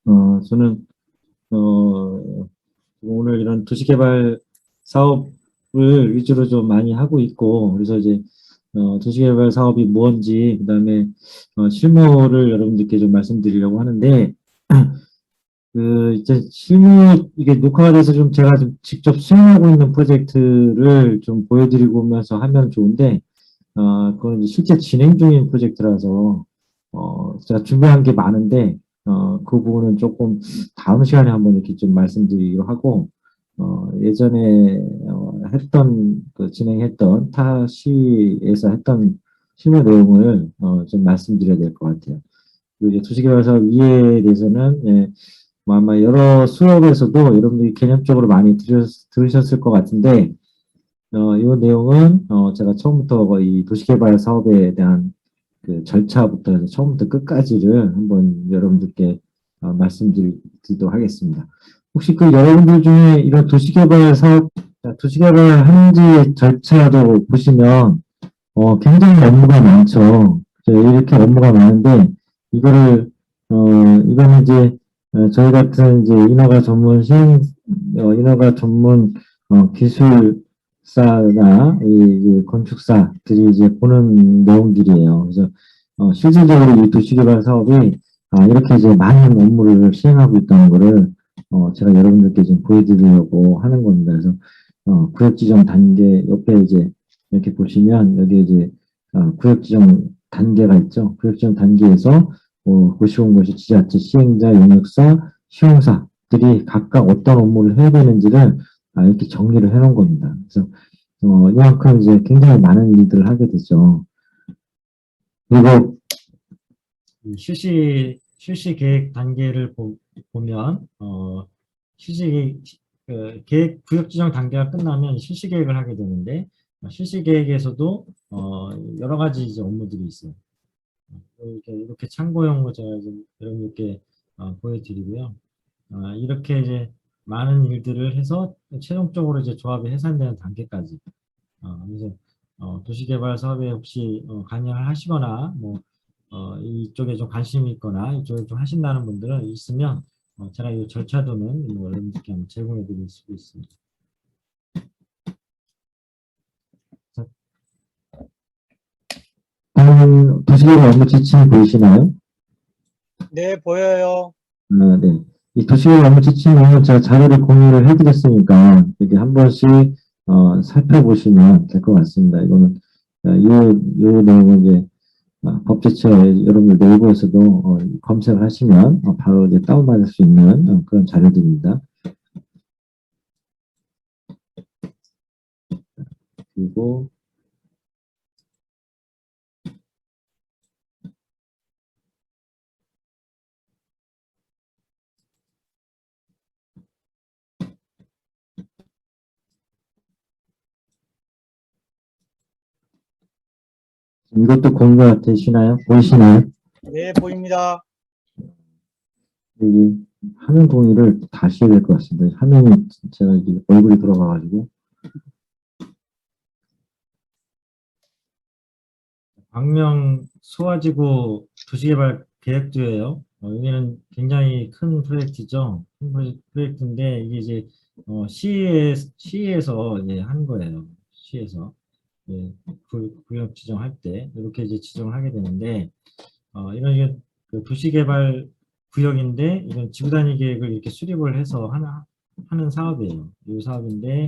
저는 오늘 이런 도시개발 사업을 위주로 좀 많이 하고 있고, 그래서 이제 도시개발 사업이 뭔지, 그다음에 실무를 여러분들께 좀 말씀드리려고 하는데, 이제 실무 이게 녹화가 돼서 좀 제가 좀 직접 수행하고 있는 프로젝트를 좀 보여드리면서 하면 좋은데, 그건 이제 실제 진행 중인 프로젝트라서, 제가 준비한 게 많은데, 그 부분은 조금 다음 시간에 한번 이렇게 좀 말씀드리기로 하고, 예전에, 진행했던 타 시에서 했던 실무 내용을, 좀 말씀드려야 될 것 같아요. 그리고 이제 도시개발 사업 이해에 대해서는, 예, 뭐 아마 여러 수업에서도 여러분들이 개념적으로 많이 들으셨을 것 같은데, 이 내용은 제가 처음부터 거의 도시개발 사업에 대한 그 절차부터 해서 처음부터 끝까지를 한번 여러분들께 말씀드리도록 하겠습니다. 혹시 그 여러분들 중에 이런 도시개발 사업, 도시개발 하는지 절차도 보시면 굉장히 업무가 많죠. 이렇게 업무가 많은데 이거를 이거는 이제 저희 같은 이제 인허가 전문 기술사나 이 건축사들이 이제 보는 내용들이에요. 그래서 실질적으로 이 도시개발 사업이 이렇게 이제 많은 업무를 시행하고 있다는 거를 제가 여러분들께 좀 보여드리려고 하는 겁니다. 그래서 구역 지정 단계 옆에 이제 이렇게 보시면 여기 이제 구역 지정 단계가 있죠. 구역 지정 단계에서 고시원 고시 지자체 시행자, 용역사, 시용사들이 각각 어떤 업무를 해야 되는지를 이렇게 정리를 해놓은 겁니다. 그래서 이만큼 이제 굉장히 많은 일들을 하게 되죠. 그리고 실시 계획 단계를 보면 실시 계획 구역 지정 단계가 끝나면 실시 계획을 하게 되는데 실시 계획에서도 여러 가지 이제 업무들이 있어요. 이렇게 참고용으로 제가 좀 여러분께 보여드리고요. 이렇게 이제 많은 일들을 해서 최종적으로 이제 조합이 해산되는 단계까지. 그래서 도시개발 사업에 혹시 관여를 하시거나 뭐 이쪽에 좀 관심이 있거나 이쪽에 좀 하신다는 분들은 있으면 제가 이 절차도는 뭐 여러분들께 한번 제공해 드릴 수 있습니다. 자, 도시개발 업무 지침 보이시나요? 네, 보여요. 네. 이 도시개발 업무 지침은 제가 자료를 공유를 해드렸으니까 이렇게 한 번씩 살펴보시면 될 것 같습니다. 이거는 요 내용은 이제 법제처 여러분들 네이버에서도 검색을 하시면 바로 이제 다운받을 수 있는 그런 자료들입니다. 그리고 이것도 공유가 되시나요? 보이시나요? 네, 보입니다. 여기 화면 공유를 다시 해야 될 것 같습니다. 화면이 제가 이게 얼굴이 들어가가지고. 광명 소화지구 도시개발 계획도예요. 여기는 굉장히 큰 프로젝트죠. 큰 프로젝트인데 이게 이제 시에서 이제 한 거예요. 시에서 구역 지정할 때 이렇게 이제 지정을 하게 되는데 이런 이게 그 도시개발 구역인데 이건 지구단위 계획을 이렇게 수립을 해서 하는 사업이에요. 이 사업인데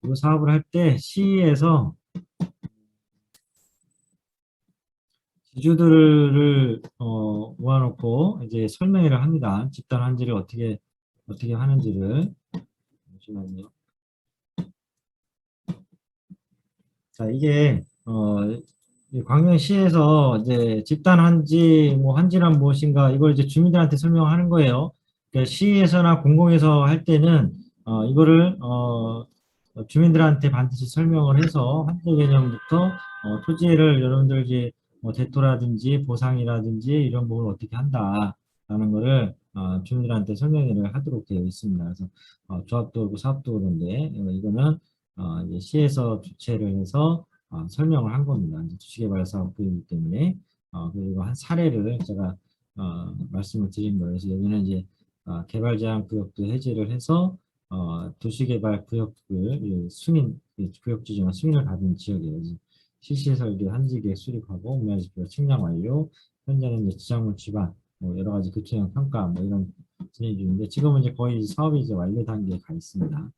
이 사업을 할 때 시에서 지주들을 모아놓고 이제 설명회를 합니다. 집단 환지를 어떻게 하는지를. 잠시만요. 자, 이게 이 광명시에서 이제 집단 환지, 뭐 환지란 무엇인가 이걸 이제 주민들한테 설명하는 거예요. 그러니까 시에서나 공공에서 할 때는 이거를 주민들한테 반드시 설명을 해서 환지 개념부터 토지를 여러분들 이제 뭐 대토라든지 보상이라든지 이런 부분을 어떻게 한다라는 거를 주민들한테 설명을 하도록 되어 있습니다. 그래서 조합도 그렇고 사업도 그런데 이거는 이제 시에서 주최를 해서 설명을 한 겁니다. 주식개발 사업이기 때문에 그리고 한 사례를 제가 말씀을 드린 거예요. 그래서 여기는 이제 개발 제한 구역도 해제를 해서 도시개발 구역을 승인 구역 지정과 승인을 받은 지역이에요. 실시 설계 한지 계획 수립하고 문화지표 측량 완료, 현재는 이제 지정물 지반, 뭐 여러 가지 교통형 평가 뭐 이런 진행 중인데 지금은 이제 거의 사업이 이제 완료 단계에 가 있습니다.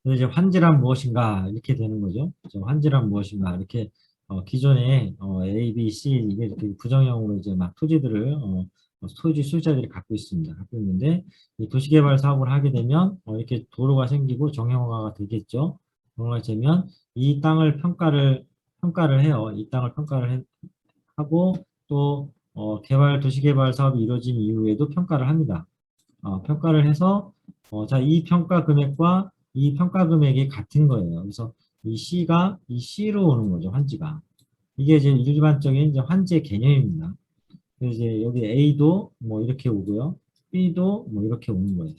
그래서 이제 환지란 무엇인가 이렇게 되는 거죠. 환지란 무엇인가 이렇게 기존에 A, B, C 이게 이렇게 부정형으로 이제 막 토지들을 토지 소유자들이 갖고 있습니다. 갖고 있는데 이 도시개발 사업을 하게 되면 이렇게 도로가 생기고 정형화가 되겠죠. 정형화가 되면 이 땅을 평가를 해요. 이 땅을 하고 또 개발 도시개발 사업이 이루어진 이후에도 평가를 합니다. 평가를 해서 자, 이 평가 금액과 이 평가 금액이 같은 거예요. 그래서 이 C로 오는 거죠, 환지가. 이게 이제 일반적인 이제 환지의 개념입니다. 그래서 이제 여기 A도 뭐 이렇게 오고요. B도 뭐 이렇게 오는 거예요.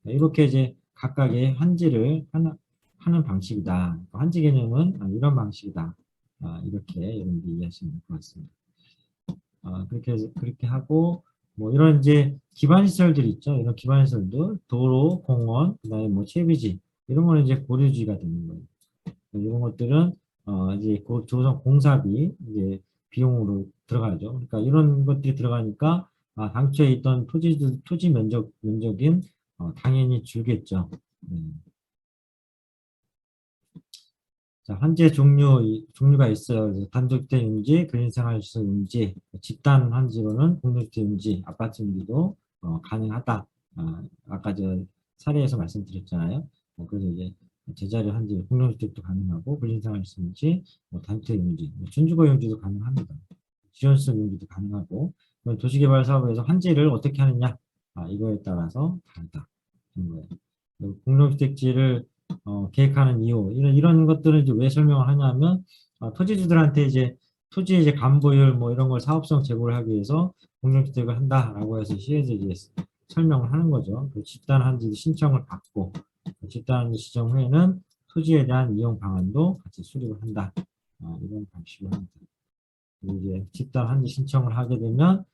이렇게 이제 각각의 환지를 하는 방식이다. 환지 개념은 이런 방식이다. 이렇게 여러분들이 이해하시면 될 것 같습니다. 그렇게 하고, 뭐 이런 이제 기반시설들이 있죠. 이런 기반시설도 도로, 공원, 그다음에 뭐 채비지 이런 거는 이제 고려주의가 되는 거예요. 이런 것들은 이제 조성 공사비 이제 비용으로 들어가죠. 그러니까 이런 것들이 들어가니까 당초에 있던 토지 면적인 당연히 줄겠죠. 자, 환지의 종류가 있어요. 단독주택 용지, 근린생활시설 용지, 집단 환지로는 공동주택 용지, 아파트 용지도 가능하다. 아까 저 사례에서 말씀드렸잖아요. 그래서 이제 제자리 환지, 공동주택도 가능하고, 근린생활시설 용지, 단독주택 용지, 준주거 용지도 가능합니다. 지원시설 용지도 가능하고, 도시개발 사업에서 환지를 어떻게 하느냐, 이거에 따라서 다르다. 거예요. 공동주택지를 계획하는 이유 이런 것들을 이제 왜 설명을 하냐면 토지주들한테 이제 토지 이제 감보율 뭐 이런 걸 사업성 제고를 하기 위해서 공동주택을 한다라고 해서 시에서 이제 설명을 하는 거죠. 그 집단 한지 신청을 받고 집단 한지 지정 후에는 토지에 대한 이용 방안도 같이 수립을 한다. 이런 방식으로 합니다. 그리고 이제 집단 한지 신청을 하게 되면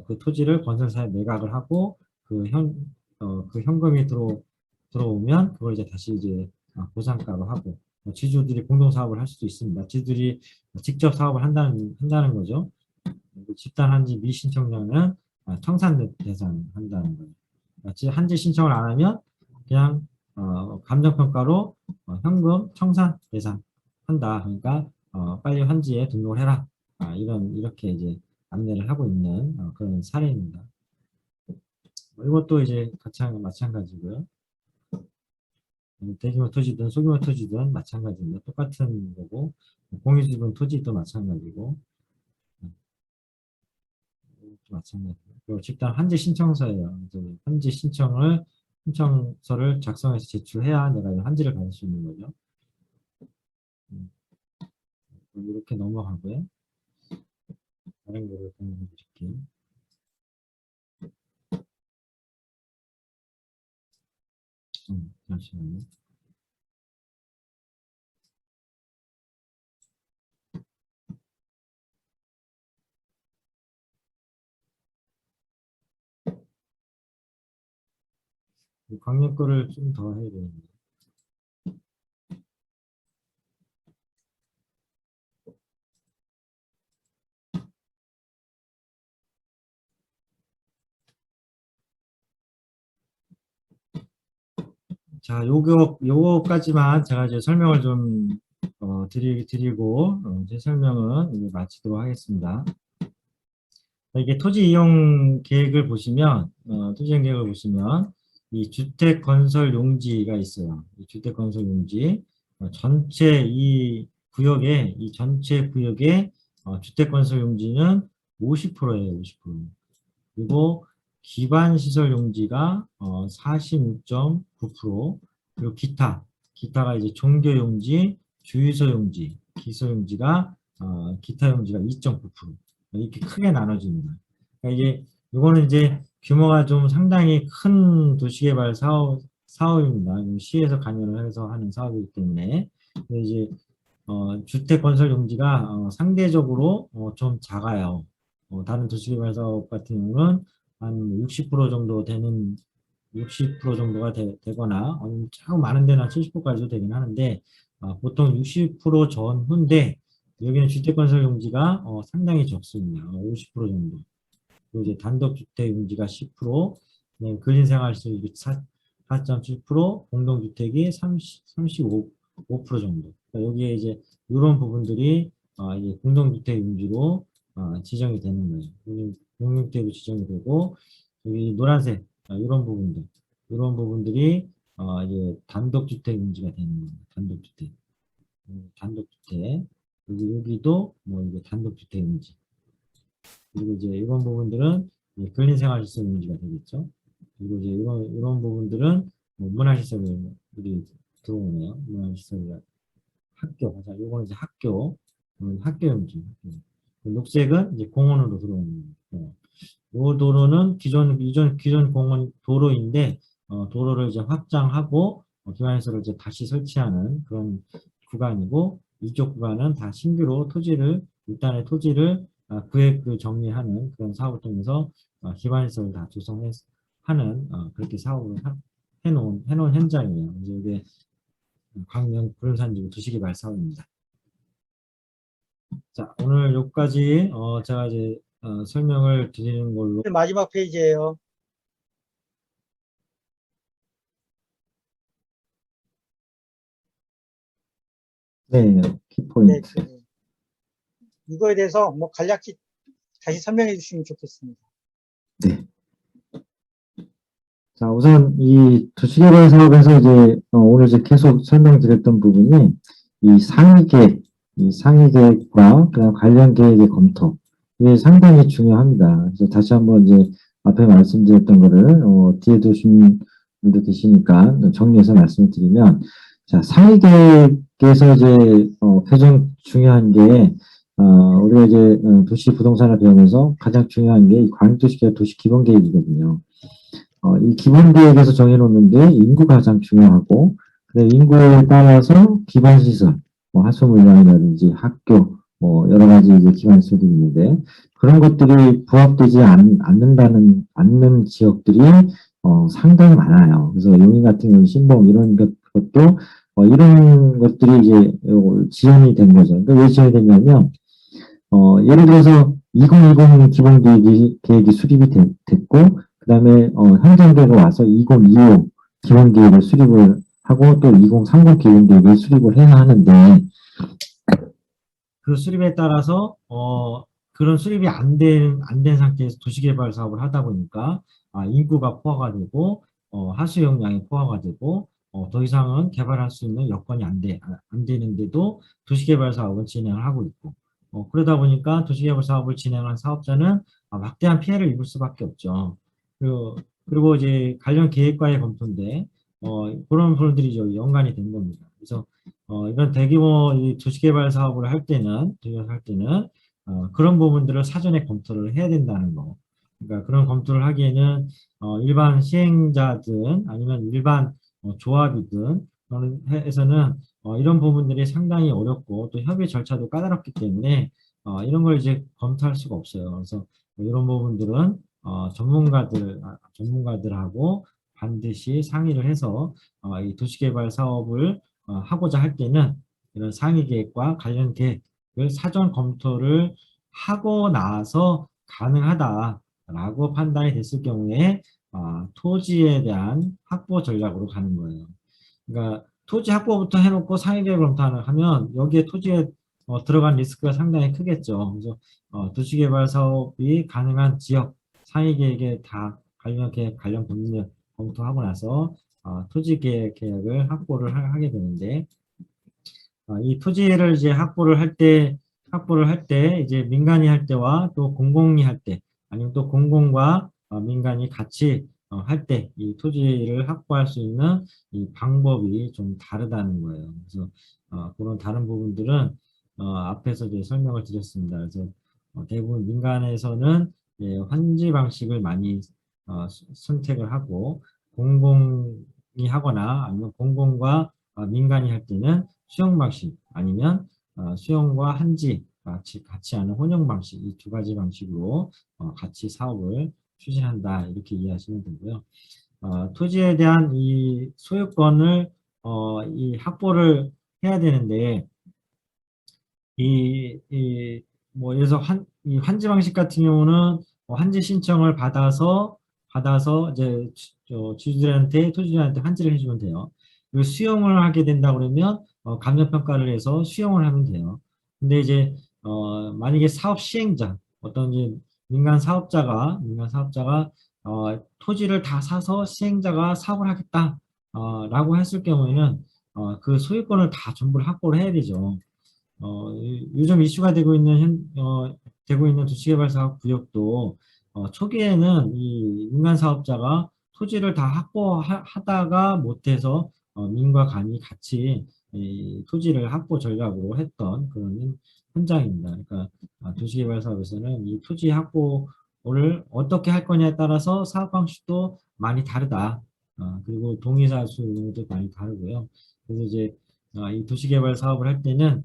그 토지를 건설사에 매각을 하고 그 현금이 들어오면 그걸 이제 다시 이제 보상가로 하고 지주들이 공동 사업을 할 수도 있습니다. 지주들이 직접 사업을 한다는 거죠. 집단 한지 미신청자는 청산 대상 한다는 거예요. 한지 신청을 안 하면 그냥 감정평가로 현금 청산 대상 한다. 그러니까 빨리 환지에 등록을 해라. 이렇게 이제 안내를 하고 있는 그런 사례입니다. 이것도 이제 마찬가지고요. 대규모 토지든 소규모 토지든 마찬가지입니다. 똑같은 거고 공유지분 토지도 마찬가지고 마찬가지고 그리고 집단 한지 신청서예요. 한지 신청서를 작성해서 제출해야 내가 한지를 받을 수 있는 거죠. 이렇게 넘어가고요. 다른 거를 공유해 드릴게요. 잠시만요. 강연 거를 좀 더 해야 되는데. 자, 요거까지만 제가 이제 설명을 좀 드리고 제 설명은 이제 마치도록 하겠습니다. 이게 토지 이용 계획을 보시면 이 주택 건설 용지가 있어요. 이 주택 건설 용지 전체 전체 구역의 주택 건설 용지는 50%예요. 50%. 그리고 기반 시설 용지가 46.9%, 그리고 기타가 이제 종교 용지, 주유소 용지, 기소 용지가 기타 용지가 2.9%. 이렇게 크게 나눠집니다. 그러니까 이게 이거는 이제 규모가 좀 상당히 큰 도시개발 사업입니다. 시에서 관여를 해서 하는 사업이기 때문에 이제 주택 건설 용지가 상대적으로 좀 작아요. 다른 도시개발 사업 같은 경우는 한 60% 정도 되는 60% 정도가 되거나 조금 많은 데는 한 70%까지도 되긴 하는데 보통 60% 전후인데 여기는 주택 건설 용지가 상당히 적습니다. 50% 정도. 그리고 이제 단독주택 용지가 10%, 그다음에 근린생활시설이 4.7%, 공동주택이 35% 정도. 그러니까 여기에 이제 이런 부분들이 이제 공동주택 용지로 지정이 되는 거예요. 공동주택으로 지정이 되고 여기 노란색 이런 부분들, 이런 부분들이 이제 단독주택 용지가 되는 겁니다. 단독주택, 단독주택. 여기도 뭐 이게 단독주택 용지. 그리고 이제 이런 부분들은 근린생활시설 용지가 되겠죠. 그리고 이제 이런 부분들은 뭐 문화시설이 들어오네요. 문화시설 학교, 맞아. 이거는 이제 학교 용지. 그 녹색은 이제 공원으로 들어오는 거예요. 이 도로는 기존 공원 도로인데 도로를 이제 확장하고 기반시설을 이제 다시 설치하는 그런 구간이고 이쪽 구간은 다 신규로 일단의 토지를 구획 정리하는 그런 사업을 통해서 기반시설을 다 조성하는 그렇게 사업을 해놓은 현장이에요. 이제 이게 광명 부름산지구 도시개발 사업입니다. 자, 오늘 여기까지 제가 이제 설명을 드리는 걸로. 마지막 페이지예요. 네, 네, 키포인트. 이거에 대해서 뭐 간략히 다시 설명해 주시면 좋겠습니다. 네. 자, 우선 이 도시개발 사업에서 이제 오늘 이제 계속 설명드렸던 부분이 이 상위 계획과 그다음 관련 계획의 검토 이게 상당히 중요합니다. 그래서 다시 한번 이제 앞에 말씀드렸던 거를 뒤에 두신 분도 계시니까 정리해서 말씀을 드리면 자, 상위 계획에서 이제 가장 중요한 게 우리가 이제 도시 부동산을 배우면서 가장 중요한 게 광역도시계획 도시기본계획이거든요. 이 기본계획에서 정해놓는 게 인구가 가장 중요하고, 인구에 따라서 기반시설, 뭐 하수물량이라든지 학교, 뭐 여러 가지 이제 기반시설들이 있는데, 그런 것들이 부합되지 않는 지역들이 상당히 많아요. 그래서 용인 같은 경우 신봉 이런 것도 이런 것들이 이제 지연이 된 거죠. 그러니까 왜 지연이 됐냐면, 예를 들어서 2020 기본계획이 수립이 됐고, 그 다음에 행정계가 와서 2025 기본계획을 수립을 하고 또 2030 기본계획을 수립을 해야 하는데 그 수립에 따라서 그런 수립이 안 된 상태에서 도시개발 사업을 하다 보니까 인구가 포화가 되고 하수 용량이 포화가 되고 더 이상은 개발할 수 있는 여건이 안 되는데도 도시개발 사업은 진행을 하고 있고 그러다 보니까 도시개발 사업을 진행한 사업자는 막대한 피해를 입을 수밖에 없죠. 그리고 이제 관련 계획과의 검토인데 그런 부분들이 연관이 된 겁니다. 그래서 이런 대규모 이 도시개발 사업을 할 때는 그런 부분들을 사전에 검토를 해야 된다는 거. 그러니까 그런 검토를 하기에는 일반 시행자든 아니면 일반 조합이든 해서는 이런 부분들이 상당히 어렵고 또 협의 절차도 까다롭기 때문에 이런 걸 이제 검토할 수가 없어요. 그래서 이런 부분들은 전문가들하고 반드시 상의를 해서 이 도시개발 사업을 하고자 할 때는 이런 상위 계획과 관련 계획을 사전 검토를 하고 나서 가능하다라고 판단이 됐을 경우에 토지에 대한 확보 전략으로 가는 거예요. 그러니까 토지 확보부터 해놓고 상위 계획 검토를 하면 여기에 토지에 들어간 리스크가 상당히 크겠죠. 그래서 도시개발 사업이 가능한 지역 상위 계획에 다 관련 계획, 관련 법률 검토하고 나서 토지 계획을 확보를 하게 되는데 이 토지를 이제 확보를 할 때 이제 민간이 할 때와 또 공공이 할 때 아니면 또 공공과 민간이 같이 할 때 이 토지를 확보할 수 있는 이 방법이 좀 다르다는 거예요. 그래서 그런 다른 부분들은 앞에서 이제 설명을 드렸습니다. 그래서 대부분 민간에서는 환지 방식을 많이 선택을 하고 공공이 하거나 아니면 공공과 민간이 할 때는 수용 방식 아니면 수용과 한지 같이 하는 혼용 방식, 이 두 가지 방식으로 같이 사업을 추진한다 이렇게 이해하시면 되고요. 토지에 대한 이 소유권을 이 확보를 해야 되는데 뭐 예를 들어서 이 환지 방식 같은 경우는 환지 신청을 받아서 이제 지주들한테 토지주한테 환지를 해주면 돼요. 그리고 수용을 하게 된다 그러면 감정 평가를 해서 수용을 하면 돼요. 근데 이제 만약에 사업 시행자 어떤 이제 민간 사업자가 토지를 다 사서 시행자가 사업을 하겠다 라고 했을 경우에는 그 소유권을 다 전부 확보를 해야 되죠. 요즘 이슈가 되고 있는 도시개발사업 구역도 초기에는 이 민간 사업자가 토지를 다 확보하다가 못해서 민과 간이 같이 이 토지를 확보 전략으로 했던 그런 현장입니다. 그러니까 도시개발사업에서는 이 토지 확보를 어떻게 할 거냐에 따라서 사업 방식도 많이 다르다. 그리고 동의사 수도 많이 다르고요. 그래서 이제 이 도시개발 사업을 할 때는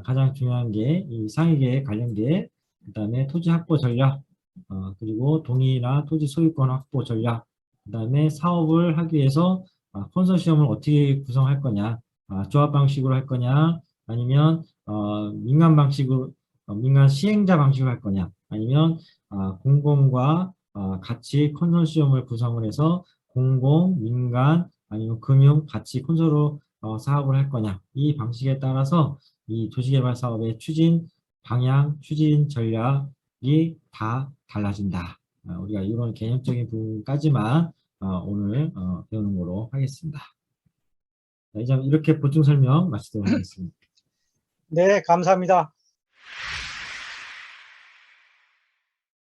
가장 중요한 게 이 상위계획, 관련계획, 그 다음에 토지 확보 전략, 그리고 동의나 토지 소유권 확보 전략, 그 다음에 사업을 하기 위해서 컨소시엄을 어떻게 구성할 거냐, 조합 방식으로 할 거냐, 아니면 민간 방식으로, 민간 시행자 방식으로 할 거냐, 아니면 공공과 같이 컨소시엄을 구성을 해서 공공, 민간, 아니면 금융 같이 콘소로 사업을 할 거냐, 이 방식에 따라서 이 도시개발 사업의 추진 방향, 추진 전략이 다 달라진다. 우리가 이런 개념적인 부분까지만 오늘 배우는 거로 하겠습니다. 자, 이제 이렇게 보충 설명 마치도록 하겠습니다. 네, 감사합니다.